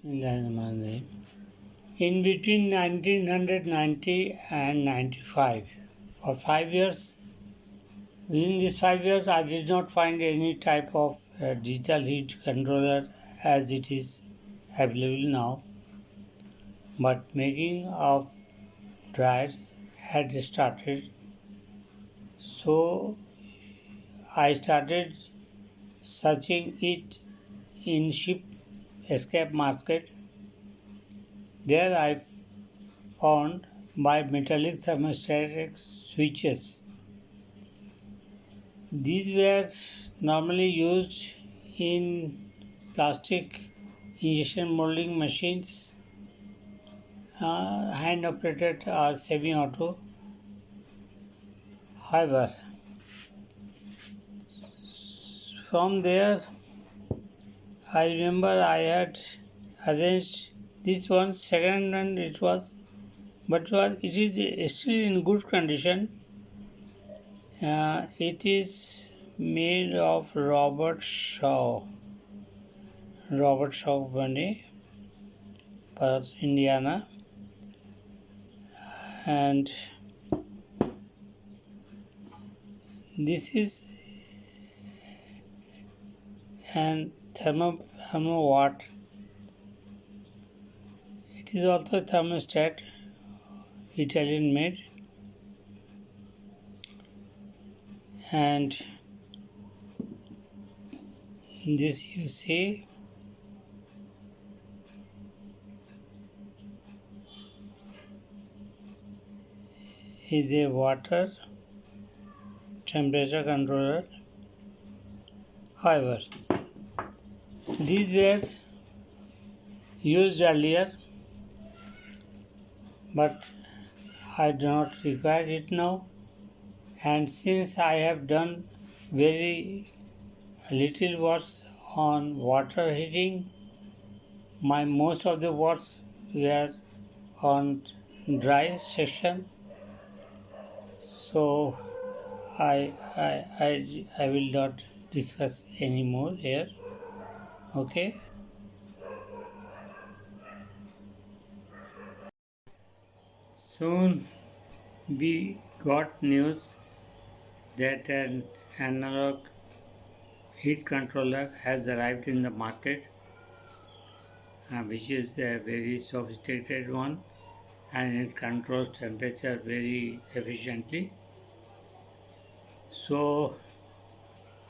In between 1990 and 95, for 5 years, within these 5 years, I did not find any type of digital heat controller as it is available now. But making of dryers had started, so I started searching it in ship escape market. There I found bimetallic thermostatic switches. These were normally used in plastic injection molding machines, hand operated or semi auto. However, from there I remember I had arranged this one second and it was, but it is still in good condition. It is made of Robert Shaw company, perhaps Indiana, and this is an thermowatt. It is also a thermostat, Italian made, and this you see is a water temperature controller. However, these were used earlier, but I do not require it now. And since I have done very little works on water heating, my most of the works were on dry section. So I will not discuss anymore here. Okay. Soon we got news that an analog heat controller has arrived in the market, which is a very sophisticated one and it controls temperature very efficiently. So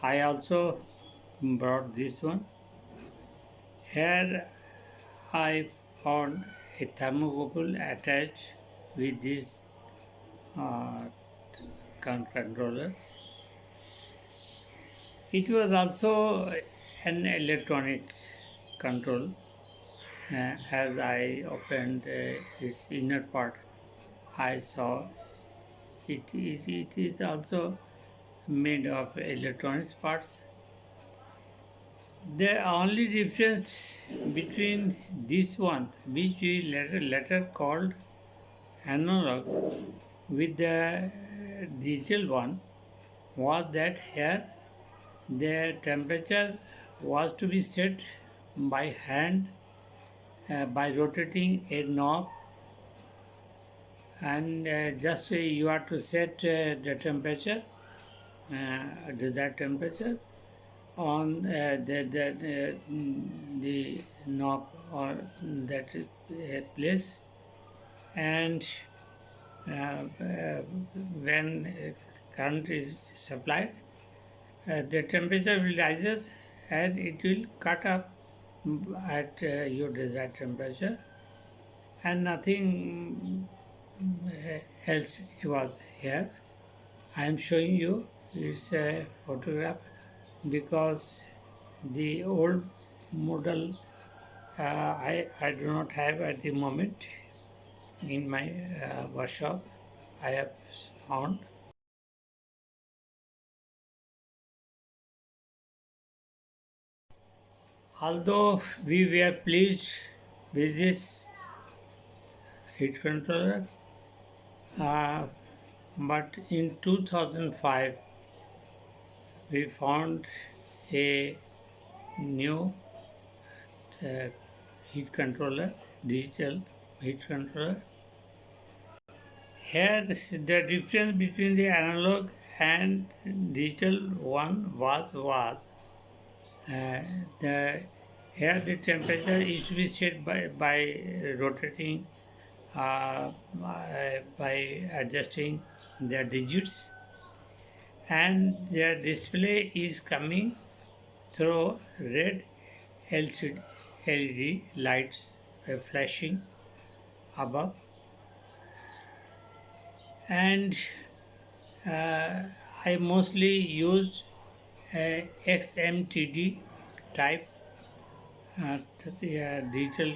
I also brought this one. Here I found a thermocouple attached with this uh, controller. It was also an electronic control. As I opened its inner part, I saw it is also made of electronics parts. The only difference between this one, which we later called analog, with the digital one, was that here the temperature was to be set by hand by rotating a knob, and just you have to set the temperature, desired temperature, on the knob or that place, and when current is supplied, the temperature will rises and it will cut up at your desired temperature, and nothing else it was here. I am showing you it's a photograph because the old model I do not have at the moment in my workshop. I have found. Although we were pleased with this heat controller, uh, but in 2005 we found a new heat controller, digital heat controller. Here the difference between the analog and digital one was uh, the here the temperature is to be set by rotating by adjusting the digits, and their display is coming through red LED lights flashing above, and uh, I mostly used XMTD type digital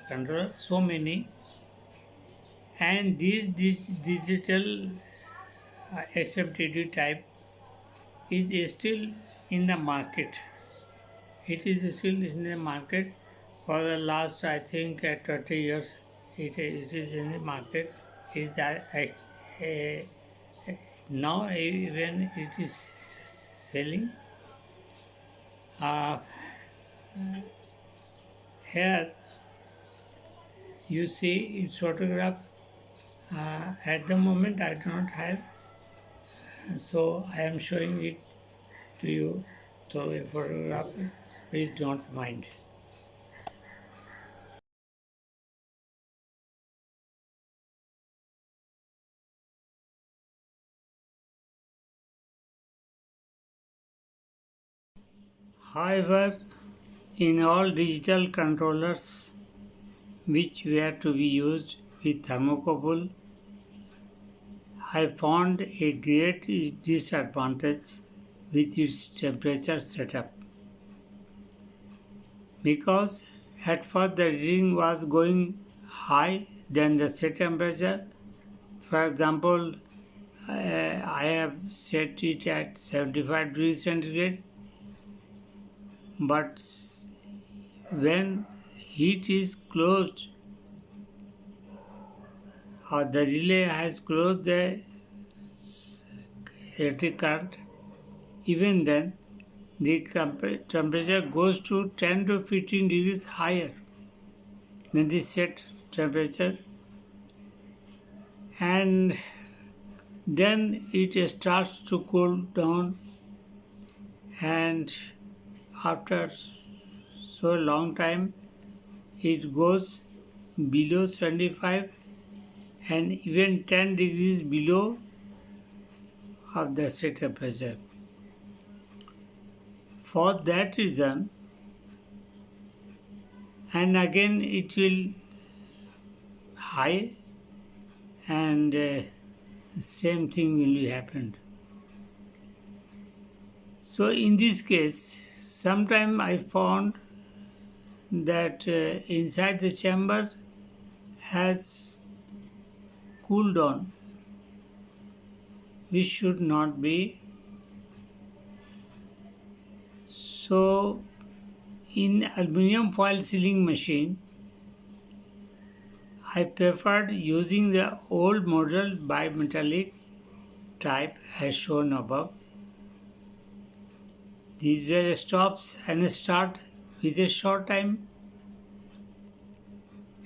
controller, so many, and this digital XMTD type is still in the market. It is still in the market for the last, I think, 20 years. It is in the market. Is that now even it is selling. Uh, Here you see its photograph. At the moment, I do not have, so I am showing it to you through a photograph. Please don't mind. However, in all digital controllers which were to be used with thermocouple, I found a great disadvantage with its temperature setup, because at first the reading was going high, then the set temperature. For example, I have set it at 75 degrees centigrade, but when heat is closed or the relay has closed the electric current, even then the temperature goes to 10 to 15 degrees higher than the set temperature, and then it starts to cool down, and after so long time it goes below 75 and even 10 degrees below of the set temperature. For that reason, and again it will high, and same thing will be happened. So in this case, sometime I found that inside the chamber has cooled down, which should not be. So in aluminum foil sealing machine, I preferred using the old model bimetallic type as shown above. These were stops and start with a short time,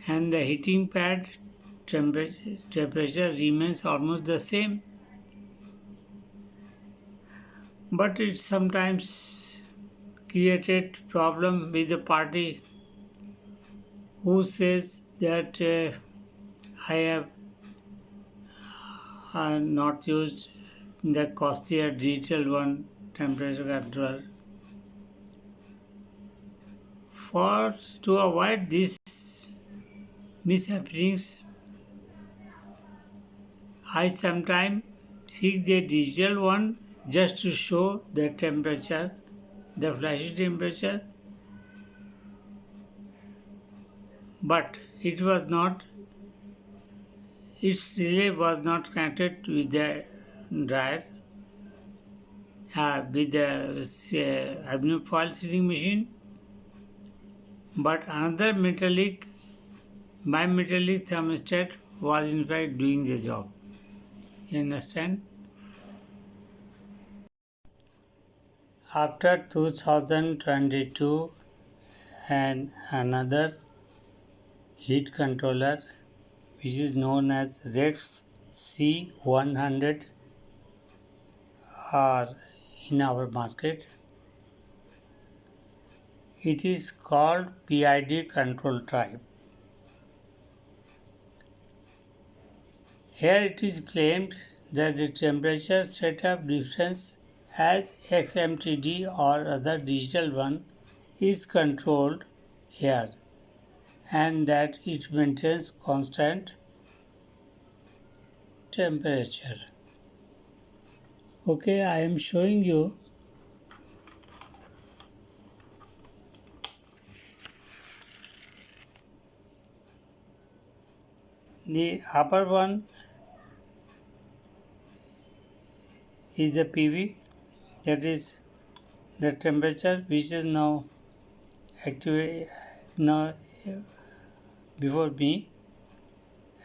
and the heating pad temperature remains almost the same. But it sometimes created problem with the party who says that I have not used the costlier digital one temperature controller. For to avoid these mishappenings, I sometimes fix the digital one just to show the temperature, the flashy temperature, but it was not, its relay was not connected with the dryer, with the aluminum foil sealing machine, but another bimetallic thermostat was in fact doing the job. You understand? After 2022 and another heat controller which is known as Rex C100 are in our market. It is called PID control type. Here it is claimed that the temperature setup difference as XMTD or other digital one is controlled here and that it maintains constant temperature. Okay, I am showing you the upper one is the PV, that is the temperature which is now active now before me,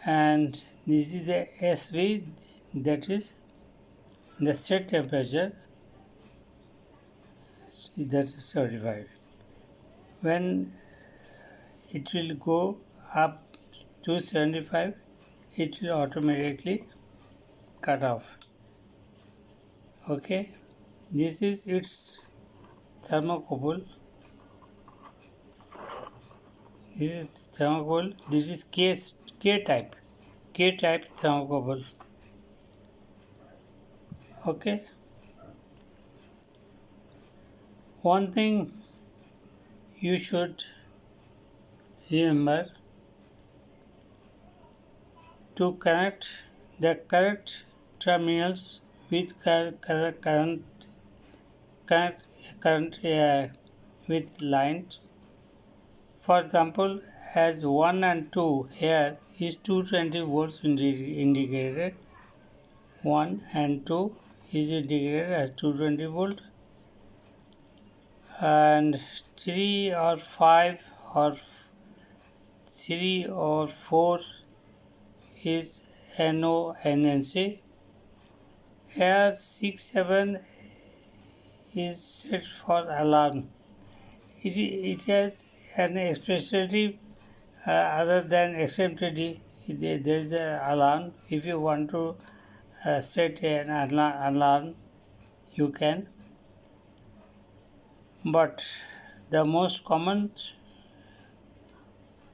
and this is the SV, that is the set temperature, that is 75. When it will go up to 75, it will automatically cut off. Okay, this is its thermocouple. This is thermocouple. This is K type thermocouple. Okay. One thing you should remember, to connect the correct terminals with current with lines. For example, as 1 and 2 here is 220 volts indicated. 1 and 2 is indicated as 220 volt, and 3 or 5 or 3 or 4 is NONNC. Here 6, 7 is set for alarm. It has an specialty other than XMTD. There is an alarm. If you want to set an alarm, you can. But the most common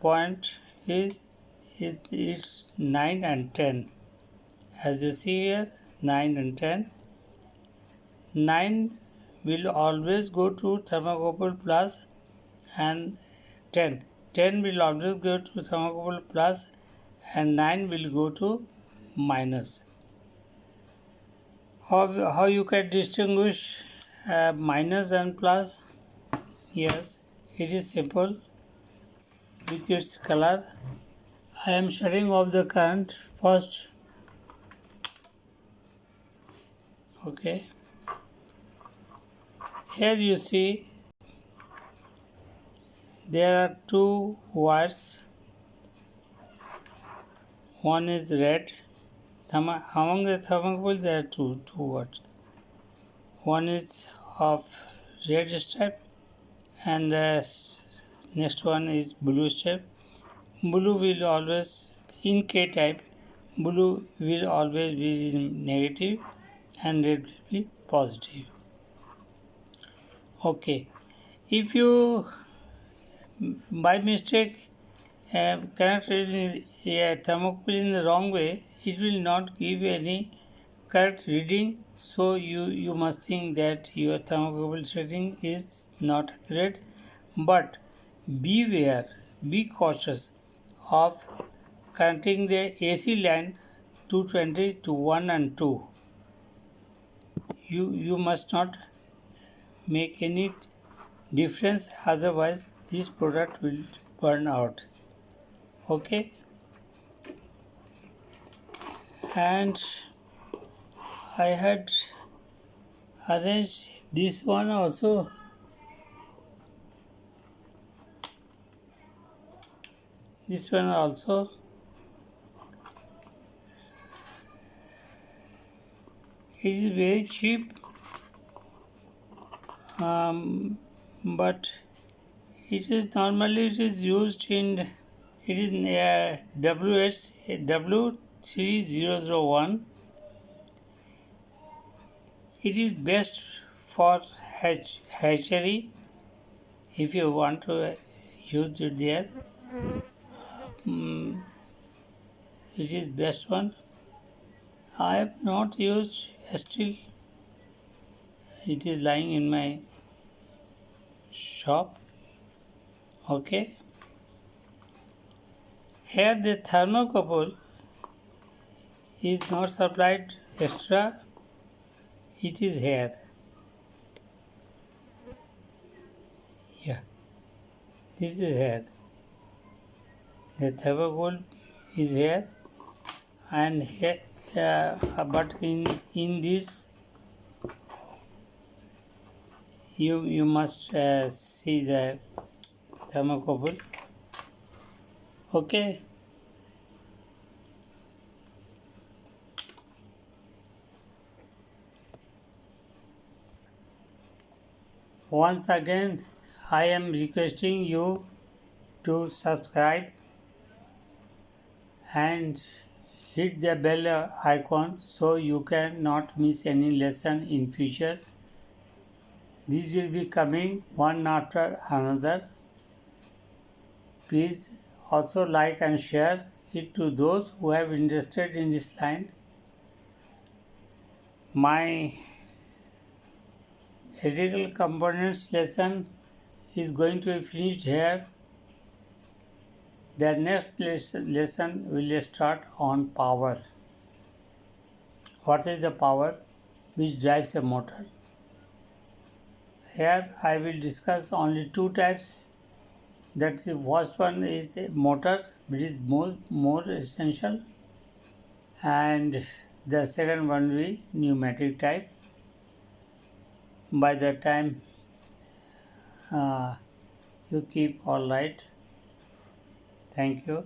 point is it's 9 and 10. As you see here, 9 and 10. 9 will always go to thermocouple plus, and 10. 10 will always go to thermocouple plus, and 9 will go to minus. How you can distinguish minus and plus? Yes, it is simple. With its color, I am shutting off the current first. Okay. Here you see there are two wires. One is red. Among the thermocouple there are two wires. One is of red stripe and the next one is blue stripe. Blue will always, in K type, blue will always be negative and red will be positive. Okay, if you by mistake connect a thermocouple in the wrong way, it will not give any correct reading. So you must think that your thermocouple setting is not accurate. But beware, be cautious of connecting the AC line 220 to 1 and 2. You must not make any difference, otherwise this product will burn out. Okay, and I had arranged this one also. This one also. It is very cheap, but it is normally used in It is W3001. It is best for hatchery if you want to use it there. Mm, it is best one. I have not used still. It is lying in my shop. Okay. Here the thermocouple is not supplied extra. It is here. Yeah. This is here. The thermocouple is here, and here, but in this you must see the thermocouple. Okay. Once again, I am requesting you to subscribe and hit the bell icon so you can not miss any lesson in future. These will be coming one after another. Please also like and share it to those who have interested in this line. My electrical components lesson is going to be finished here. The next lesson will start on power. What is the power which drives a motor? Here I will discuss only two types. That the first one is a motor, which is more essential, and the second one will be pneumatic type. By the time you keep all right. Thank you.